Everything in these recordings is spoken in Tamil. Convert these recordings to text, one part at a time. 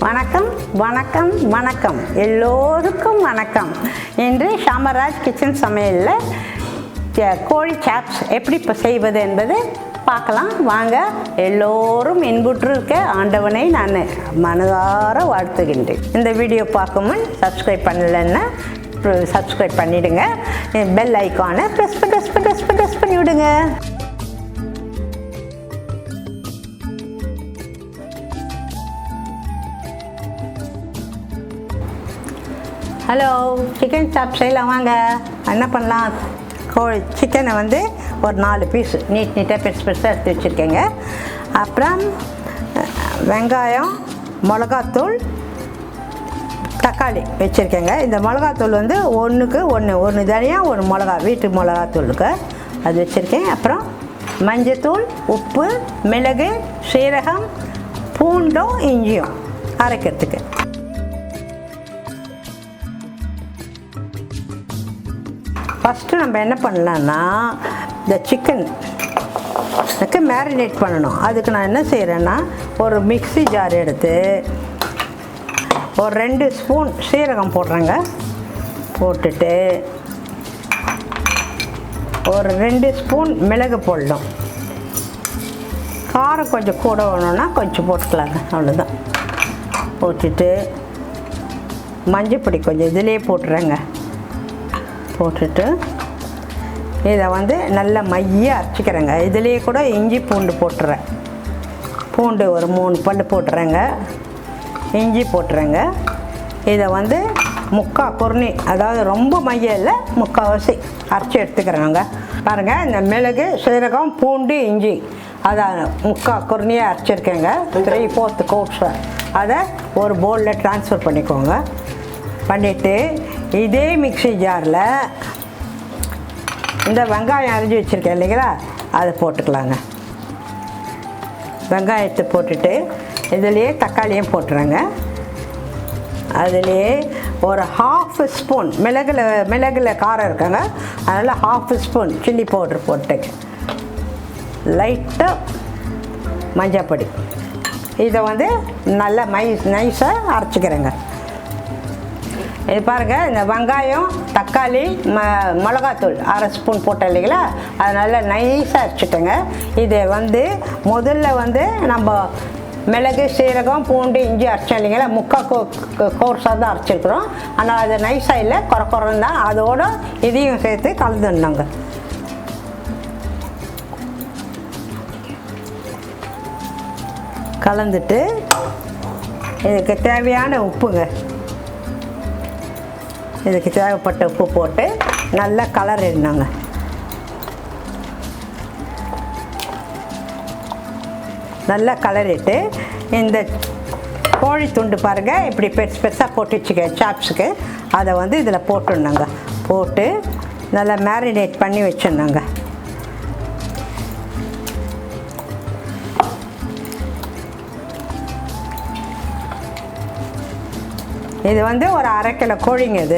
வணக்கம் வணக்கம் வணக்கம் எல்லோருக்கும் வணக்கம். இன்று ஷாமராஜ் கிச்சன் சமையலில் கோழி சாப்ஸ் எப்படி இப்போ செய்வது என்பது பார்க்கலாம் வாங்க. எல்லோரும் இன்புற்றிருக்க ஆண்டவனை நான் மனதார வாழ்த்துகின்றேன். இந்த வீடியோ பார்க்கும் முன் சப்ஸ்கிரைப் பண்ணலைன்னா சப்ஸ்கிரைப் பண்ணிவிடுங்க. பெல் ஐக்கானை ப்ரெஸ் பண்ணி விடுங்க. ஹலோ, சிக்கன் சாப் செய்யலாம் வாங்க. என்ன பண்ணலாம், சிக்கனை வந்து ஒரு 4 பீஸ் நீட்டாக பெருசாக எடுத்து வச்சுருக்கேங்க. அப்புறம் வெங்காயம், மிளகாத்தூள், தக்காளி வச்சுருக்கேங்க. இந்த மிளகாத்தூள் வந்து ஒன்றுக்கு ஒன்று தனியாக ஒரு மிளகா, வீட்டு மிளகாத்தூளுக்கு அது வச்சுருக்கேன். அப்புறம் மஞ்சத்தூள், உப்பு, மிளகு, சீரகம், பூண்டும் இஞ்சியும் அரைக்கிறதுக்கு. ஃபஸ்ட்டு நம்ம என்ன பண்ணலான்னா, இந்த சிக்கனுக்கு மேரினேட் பண்ணணும். அதுக்கு நான் என்ன செய்கிறேன்னா, ஒரு மிக்ஸி ஜார் எடுத்து ஒரு 2 ஸ்பூன் சீரகம் போடுறேங்க. போட்டுட்டு ஒரு 2 ஸ்பூன் மிளகு போடணும். காரம் கொஞ்சம் கூட வேணும்னா கொஞ்சம் போட்டுக்கலாங்க, அவ்வளோதான். போட்டுட்டு மஞ்சப்பொடி கொஞ்சம் இதிலே போட்டுறேங்க. போட்டுட்டு இதை வந்து நல்லா மையாக அரைச்சிக்கிறேங்க. இதிலே கூட இஞ்சி பூண்டு போட்டுறேன். பூண்டு ஒரு 3 பல் போட்டுறேங்க. இஞ்சி போட்டுறேங்க. இதை வந்து முக்கால் குருணி, அதாவது ரொம்ப மையம் இல்லை, முக்கால்வாசி அரைச்சி எடுத்துக்கிறேங்க. பாருங்கள், இந்த மிளகு, சீரகம், பூண்டு, இஞ்சி அதை முக்கால் குருணியாக அரைச்சிருக்கேங்க. 3/4 கோட்ஸ். அதை ஒரு பவுலில் ட்ரான்ஸ்ஃபர் பண்ணிக்கோங்க. பண்ணிவிட்டு இதே மிக்ஸி ஜாரில் இந்த வெங்காயம் அரிஞ்சு வச்சுருக்கேன் இல்லைங்களா, அதை போட்டுக்கலாங்க. வெங்காயத்தை போட்டுட்டு இதுலேயே தக்காளியும் போட்டுறேங்க. அதுலேயே ஒரு 1/2 ஸ்பூன் மிளகுல காரம் இருக்காங்க, அதனால் 1/2 ஸ்பூன் சில்லி பவுட்ரு போட்டுங்க. லைட்டாக மஞ்சப்பொடி. இதை வந்து நல்லா நைஸாக அரைச்சிக்கிறேங்க. இது பாருங்கள், இந்த வெங்காயம், தக்காளி, மிளகாத்தூள் 1/2 ஸ்பூன் போட்டேன் இல்லைங்களா, அதனால் நைஸாக அரைச்சிட்டேங்க. இதை வந்து முதல்ல வந்து நம்ம மிளகு, சீரகம், பூண்டு, இஞ்சி அரைச்சோம் இல்லைங்களா, முக்கால் கோர்ஸாக தான் அரைச்சிருக்கிறோம். ஆனால் அது நைஸாக இல்லை, குறைன்னு தான். அதோடு இதையும் சேர்த்து கலந்துடணுங்க. கலந்துட்டு இதுக்கு தேவையான உப்புங்க, இதுக்கு தேவைப்பட்ட உப்பு போட்டு நல்லா கலரிடணுங்க. நல்லா கலரிட்டு இந்த கோழி துண்டு பாருங்கள், இப்படி பெருசாக போட்டு வச்சுக்க சாப்ஸுக்கு, அதை வந்து இதில் போட்டுடணுங்க. போட்டு நல்லா மேரினேட் பண்ணி வச்சிடணுங்க. இது வந்து ஒரு 1/2 கிலோ கோழிங்க. இது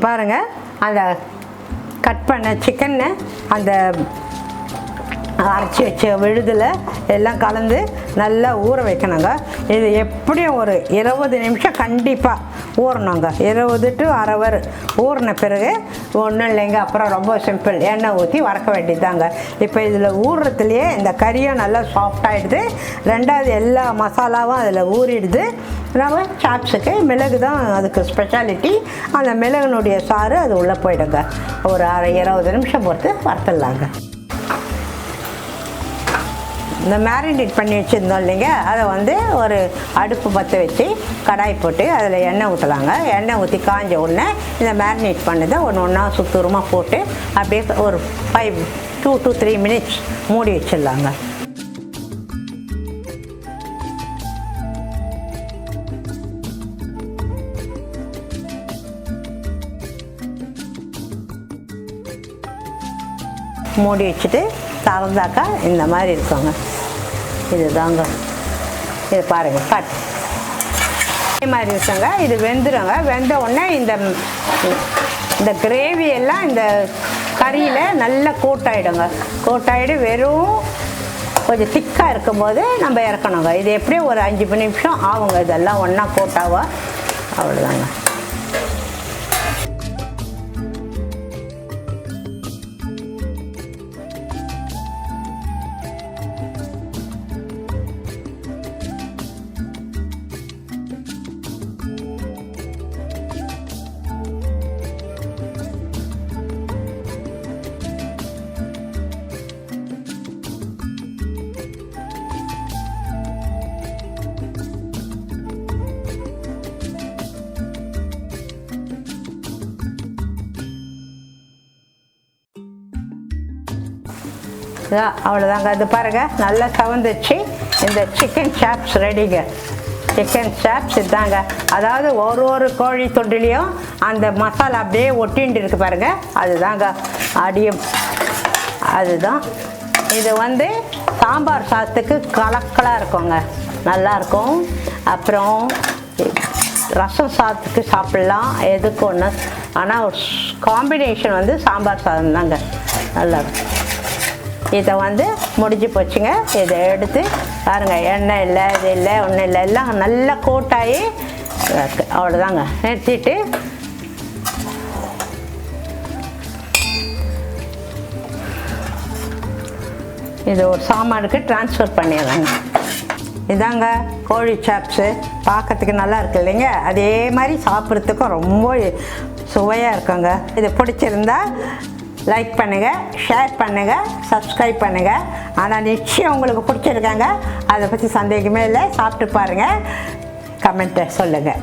பாருங்கள், அந்த கட் பண்ண சிக்கனை அந்த அரைச்சி வச்ச விழுதில் எல்லாம் கலந்து நல்லா ஊற வைக்கணுங்க. இது எப்படியும் ஒரு 20 நிமிஷம் கண்டிப்பாக ஊறணுங்க. 20 to 1/2 hour ஊறின பிறகு ஒன்றும் இல்லைங்க. அப்புறம் ரொம்ப சிம்பிள், எண்ணெய் ஊற்றி வறக்க வேண்டியதாங்க. இப்போ இதில் ஊறுறதுலையே இந்த கறியும் நல்லா சாஃப்டாகிடுது. 2வது எல்லா மசாலாவும் அதில் ஊறிடுது. நம்ம சாப்ஸுக்கு மிளகு தான் அதுக்கு ஸ்பெஷாலிட்டி. அந்த மிளகுனுடைய சாறு அது உள்ளே போயிடுங்க. ஒரு 20 நிமிஷம் பொறுத்து வறுத்துடலாங்க. இந்த மேரினேட் பண்ணி வச்சுருந்தோம் இல்லைங்க, அதை வந்து ஒரு அடுப்பு பற்ற வச்சு கடாய் போட்டு அதில் எண்ணெய் ஊற்றலாங்க. எண்ணெய் ஊற்றி காஞ்ச உடனே இந்த மேரினேட் பண்ணதை ஒன்றா சுத்தூரமாக போட்டு அப்படியே ஒரு 2 to 3 minutes மூடி வச்சிடலாங்க. மூடி வச்சுட்டு திறந்தாக்கா இந்த மாதிரி இருக்குங்க. இது தாங்க, இது பாருங்கள் கட் இதே மாதிரி இருக்குங்க. இது வெந்துடுங்க. வெந்த உடனே இந்த கிரேவி எல்லாம் இந்த கறியில் நல்லா கோட்டாயிடுங்க. கோட்டாயிடு வெறும் கொஞ்சம் திக்காக இருக்கும்போது நம்ம இறக்கணுங்க. இது எப்படியும் ஒரு 5 நிமிஷம் ஆகுங்க. இதெல்லாம் ஒன்றா கோட்டாவா, அவ்வளோதாங்க. அவ்வளோதாங்க. இது பாருங்கள் நல்லா சவந்துச்சு. இந்த சிக்கன் சாப்ஸ் ரெடிங்க. சிக்கன் சாப்ஸ் இதாங்க. அதாவது ஒரு கோழி தொண்டிலையும் அந்த மசாலா அப்படியே ஒட்டின்ட்டு இருக்கு பாருங்கள். அதுதாங்க அடியும். அதுதான் இது வந்து சாம்பார் சாதத்துக்கு கலக்கலாக இருக்குங்க, நல்லாயிருக்கும். அப்புறம் ரசம் சாதத்துக்கு சாப்பிட்லாம், எதுக்கு ஒன்று. ஆனால் ஒரு காம்பினேஷன் வந்து சாம்பார் சாதம் தாங்க, நல்லாயிருக்கும். இதை வந்து முடிஞ்சு போச்சுங்க. இதை எடுத்து பாருங்கள், எண்ணெய் இல்லை, இது இல்லை, ஒன்றும் இல்லை, எல்லாம் நல்லா கோட்டாகி இருக்குது. அவ்வளோதாங்க. நிறுத்திட்டு இது ஒரு சாமானுக்கு ட்ரான்ஸ்ஃபர் பண்ணிடுறாங்க. இதாங்க கோழி சாப்ஸு. பார்க்கறதுக்கு நல்லா இருக்கு இல்லைங்க, அதே மாதிரி சாப்பிட்றதுக்கும் ரொம்ப சுவையாக இருக்குங்க. இது பிடிச்சிருந்தா லைக் பண்ணுங்கள், ஷேர் பண்ணுங்கள், சப்ஸ்கிரைப் பண்ணுங்கள். ஆனால் நிச்சயம் உங்களுக்கு பிடிச்சிருக்காங்க, அதை பற்றி சந்தேகமே இல்லை. சாப்பிட்டு பாருங்கள், கமெண்ட்டை சொல்லுங்கள்.